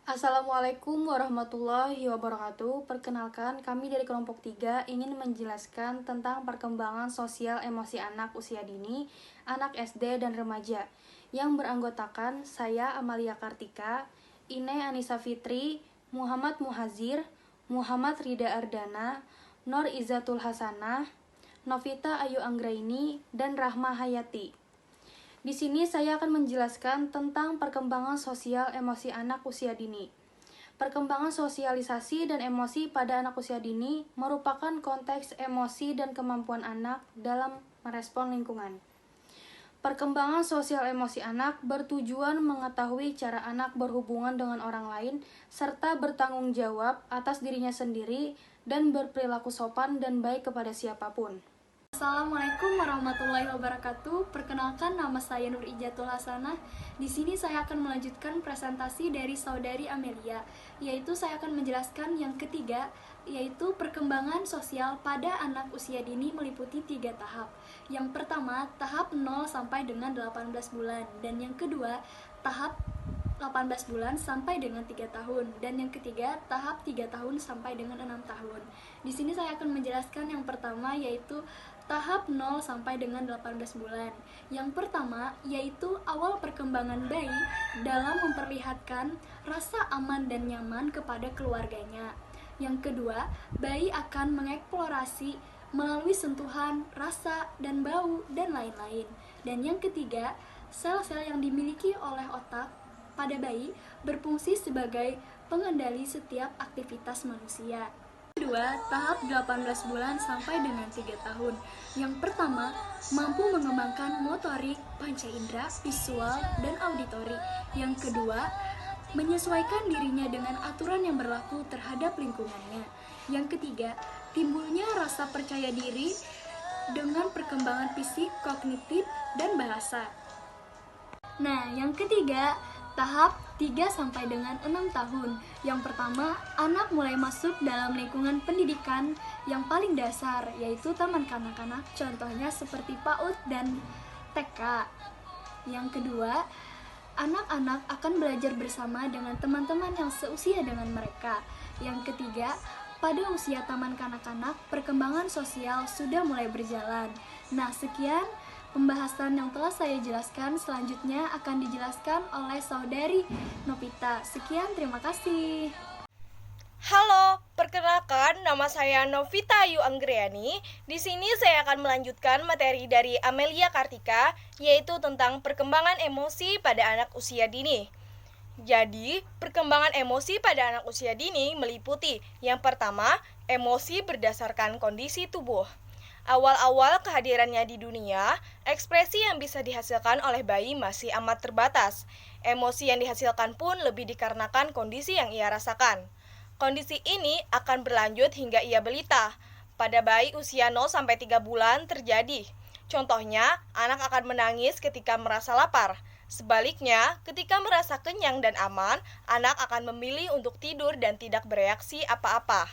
Assalamualaikum warahmatullahi wabarakatuh. Perkenalkan, kami dari kelompok 3 ingin menjelaskan tentang perkembangan sosial emosi anak usia dini, anak SD dan remaja, yang beranggotakan saya Amalia Kartika, Ine Anissa Fitri, Muhammad Muhazir, Muhammad Rida Ardana, Nor Izzatul Hasanah, Novita Ayu Anggraini, dan Rahma Hayati. Di sini saya akan menjelaskan tentang perkembangan sosial emosi anak usia dini. Perkembangan sosialisasi dan emosi pada anak usia dini merupakan konteks emosi dan kemampuan anak dalam merespon lingkungan. Perkembangan sosial emosi anak bertujuan mengetahui cara anak berhubungan dengan orang lain serta bertanggung jawab atas dirinya sendiri dan berperilaku sopan dan baik kepada siapapun. Assalamualaikum warahmatullahi wabarakatuh. Perkenalkan, nama saya Nur Izzatul Hasanah. Di sini saya akan melanjutkan presentasi dari saudari Amelia, yaitu saya akan menjelaskan yang ketiga, yaitu perkembangan sosial pada anak usia dini meliputi 3 tahap. Yang pertama, tahap 0 sampai dengan 18 bulan, dan yang kedua, tahap 18 bulan sampai dengan 3 tahun, dan yang ketiga tahap 3 tahun sampai dengan 6 tahun. Di sini saya akan menjelaskan yang pertama, yaitu tahap 0 sampai dengan 18 bulan. Yang pertama yaitu awal perkembangan bayi dalam memperlihatkan rasa aman dan nyaman kepada keluarganya. Yang kedua, bayi akan mengeksplorasi melalui sentuhan, rasa, dan bau, dan lain-lain. Dan yang ketiga, sel-sel yang dimiliki oleh otak pada bayi berfungsi sebagai pengendali setiap aktivitas manusia. Kedua, tahap 18 bulan sampai dengan 3 tahun. Yang pertama, mampu mengembangkan motorik, panca indera, visual, dan auditori. Yang kedua, menyesuaikan dirinya dengan aturan yang berlaku terhadap lingkungannya. Yang ketiga, timbulnya rasa percaya diri dengan perkembangan fisik, kognitif, dan bahasa. Nah, yang ketiga, tahap 3 sampai dengan 6 tahun. Yang pertama, anak mulai masuk dalam lingkungan pendidikan yang paling dasar, yaitu taman kanak-kanak, contohnya seperti PAUD dan TK. Yang kedua, anak-anak akan belajar bersama dengan teman-teman yang seusia dengan mereka. Yang ketiga, pada usia taman kanak-kanak, perkembangan sosial sudah mulai berjalan. Nah, sekian pembahasan yang telah saya jelaskan. Selanjutnya akan dijelaskan oleh saudari Novita. Sekian, terima kasih. Halo, perkenalkan nama saya Novita Ayu Anggraini. Di sini saya akan melanjutkan materi dari Amelia Kartika, yaitu tentang perkembangan emosi pada anak usia dini. Jadi, perkembangan emosi pada anak usia dini meliputi yang pertama, emosi berdasarkan kondisi tubuh. Awal-awal kehadirannya di dunia, ekspresi yang bisa dihasilkan oleh bayi masih amat terbatas. Emosi yang dihasilkan pun lebih dikarenakan kondisi yang ia rasakan. Kondisi ini akan berlanjut hingga ia balita. Pada bayi usia 0-3 bulan terjadi. Contohnya, anak akan menangis ketika merasa lapar. Sebaliknya, ketika merasa kenyang dan aman, anak akan memilih untuk tidur dan tidak bereaksi apa-apa.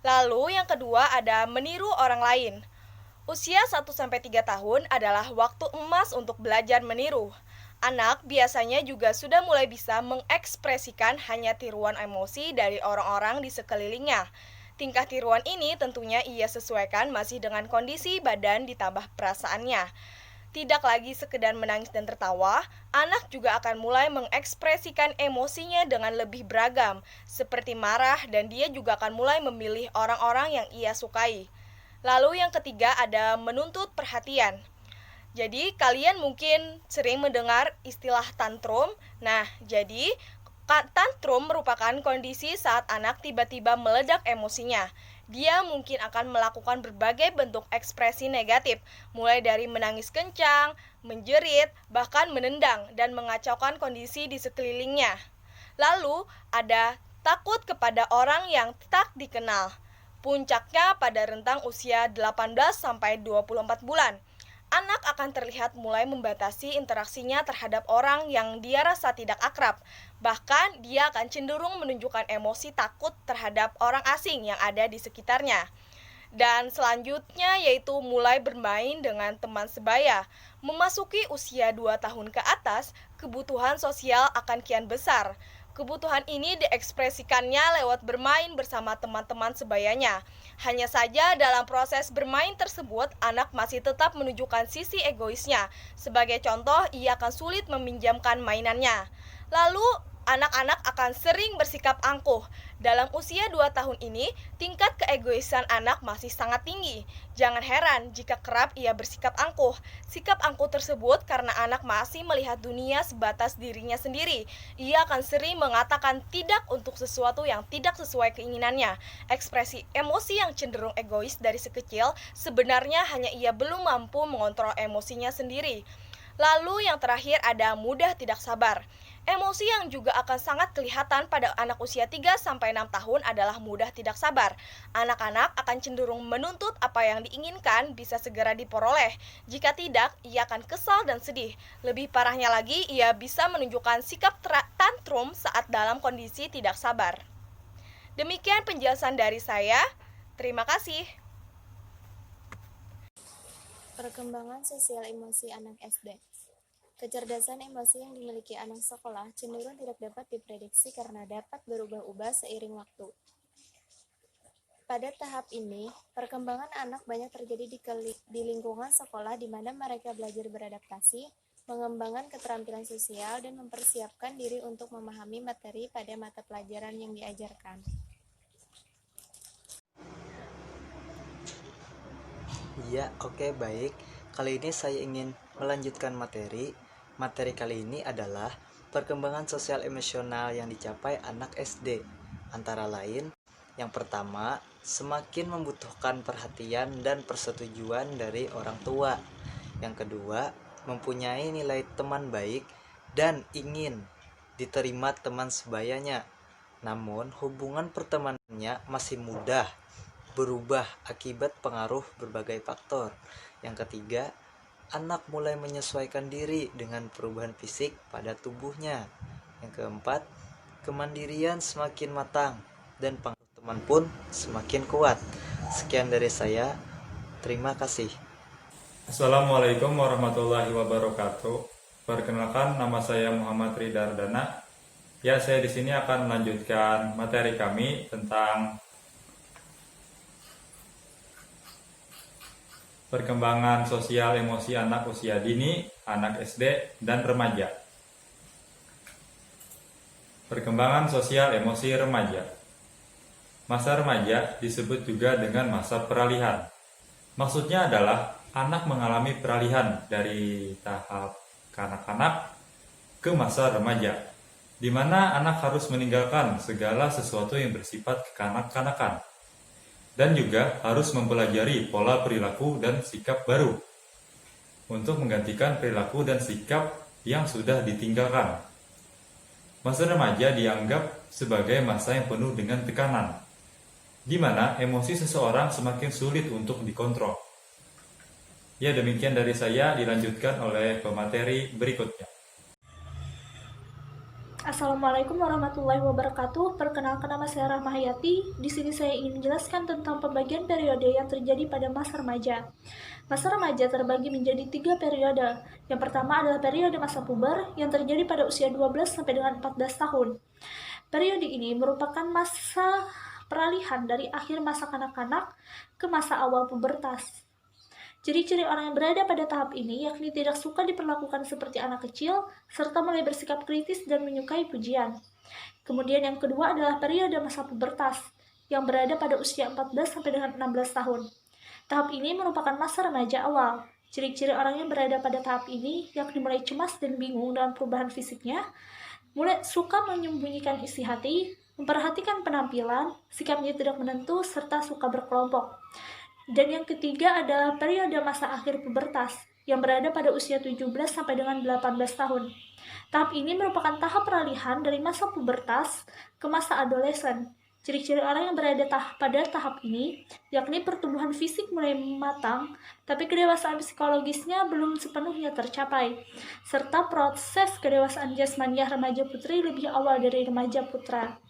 Lalu yang kedua ada meniru orang lain. Usia 1-3 tahun adalah waktu emas untuk belajar meniru. Anak biasanya juga sudah mulai bisa mengekspresikan hanya tiruan emosi dari orang-orang di sekelilingnya. Tingkah tiruan ini tentunya ia sesuaikan masih dengan kondisi badan ditambah perasaannya. Tidak lagi sekedar menangis dan tertawa, anak juga akan mulai mengekspresikan emosinya dengan lebih beragam, seperti marah, dan dia juga akan mulai memilih orang-orang yang ia sukai. Lalu yang ketiga ada menuntut perhatian. Jadi kalian mungkin sering mendengar istilah tantrum. Nah, jadi tantrum merupakan kondisi saat anak tiba-tiba meledak emosinya. Dia mungkin akan melakukan berbagai bentuk ekspresi negatif, mulai dari menangis kencang, menjerit, bahkan menendang dan mengacaukan kondisi di sekelilingnya. Lalu ada takut kepada orang yang tak dikenal. Puncaknya pada rentang usia 18-24 bulan. Anak akan terlihat mulai membatasi interaksinya terhadap orang yang dia rasa tidak akrab. Bahkan dia akan cenderung menunjukkan emosi takut terhadap orang asing yang ada di sekitarnya. Dan selanjutnya yaitu mulai bermain dengan teman sebaya. Memasuki usia 2 tahun ke atas, kebutuhan sosial akan kian besar. Kebutuhan ini diekspresikannya lewat bermain bersama teman-teman sebayanya. Hanya saja dalam proses bermain tersebut, anak masih tetap menunjukkan sisi egoisnya. Sebagai contoh, ia akan sulit meminjamkan mainannya. Lalu, anak-anak akan sering bersikap angkuh. Dalam usia 2 tahun ini, tingkat keegoisan anak masih sangat tinggi. Jangan heran jika kerap ia bersikap angkuh. Sikap angkuh tersebut karena anak masih melihat dunia sebatas dirinya sendiri. Ia akan sering mengatakan tidak untuk sesuatu yang tidak sesuai keinginannya. Ekspresi emosi yang cenderung egois dari sekecil sebenarnya hanya ia belum mampu mengontrol emosinya sendiri. Lalu yang terakhir ada mudah tidak sabar. Emosi yang juga akan sangat kelihatan pada anak usia 3-6 tahun adalah mudah tidak sabar. Anak-anak akan cenderung menuntut apa yang diinginkan bisa segera diperoleh. Jika tidak, ia akan kesal dan sedih. Lebih parahnya lagi, ia bisa menunjukkan sikap tantrum saat dalam kondisi tidak sabar. Demikian penjelasan dari saya. Terima kasih. Perkembangan sosial emosi anak SD. Kecerdasan emosi yang dimiliki anak sekolah cenderung tidak dapat diprediksi karena dapat berubah-ubah seiring waktu. Pada tahap ini, perkembangan anak banyak terjadi di lingkungan sekolah di mana mereka belajar beradaptasi, mengembangkan keterampilan sosial, dan mempersiapkan diri untuk memahami materi pada mata pelajaran yang diajarkan. Iya, oke, baik. Kali ini saya ingin melanjutkan materi. Materi kali ini adalah perkembangan sosial emosional yang dicapai anak SD. Antara lain, yang pertama, semakin membutuhkan perhatian dan persetujuan dari orang tua. Yang kedua, mempunyai nilai teman baik dan ingin diterima teman sebayanya. Namun, hubungan pertemanannya masih mudah berubah akibat pengaruh berbagai faktor. Yang ketiga, anak mulai menyesuaikan diri dengan perubahan fisik pada tubuhnya. Yang keempat, kemandirian semakin matang dan pengaruh teman pun semakin kuat. Sekian dari saya. Terima kasih. Assalamualaikum warahmatullahi wabarakatuh. Perkenalkan, nama saya Muhammad Ridha Ardana. Ya, saya di sini akan melanjutkan materi kami tentang perkembangan sosial emosi anak usia dini, anak SD, dan remaja. Perkembangan sosial emosi remaja. Masa remaja disebut juga dengan masa peralihan. Maksudnya adalah anak mengalami peralihan dari tahap kanak-kanak ke masa remaja, di mana anak harus meninggalkan segala sesuatu yang bersifat kekanak-kanakan, dan juga harus mempelajari pola perilaku dan sikap baru untuk menggantikan perilaku dan sikap yang sudah ditinggalkan. Masa remaja dianggap sebagai masa yang penuh dengan tekanan, di mana emosi seseorang semakin sulit untuk dikontrol. Ya, demikian dari saya, dilanjutkan oleh pemateri berikutnya. Assalamualaikum warahmatullahi wabarakatuh. Perkenalkan, nama saya Rahma Hayati. Di sini saya ingin menjelaskan tentang pembagian periode yang terjadi pada masa remaja. Masa remaja terbagi menjadi 3 periode. Yang pertama adalah periode masa puber yang terjadi pada usia 12 sampai dengan 14 tahun. Periode ini merupakan masa peralihan dari akhir masa kanak-kanak ke masa awal pubertas. Ciri-ciri orang yang berada pada tahap ini yakni tidak suka diperlakukan seperti anak kecil, serta mulai bersikap kritis dan menyukai pujian. Kemudian yang kedua adalah periode masa pubertas, yang berada pada usia 14 sampai dengan 16 tahun. Tahap ini merupakan masa remaja awal. Ciri-ciri orang yang berada pada tahap ini yakni mulai cemas dan bingung dengan perubahan fisiknya, mulai suka menyembunyikan isi hati, memperhatikan penampilan, sikapnya tidak menentu, serta suka berkelompok. Dan yang ketiga adalah periode masa akhir pubertas yang berada pada usia 17 sampai dengan 18 tahun. Tahap ini merupakan tahap peralihan dari masa pubertas ke masa adolesen. Ciri-ciri orang yang berada pada tahap ini yakni pertumbuhan fisik mulai matang, tapi kedewasaan psikologisnya belum sepenuhnya tercapai, serta proses kedewasaan jasmaniah remaja putri lebih awal dari remaja putra.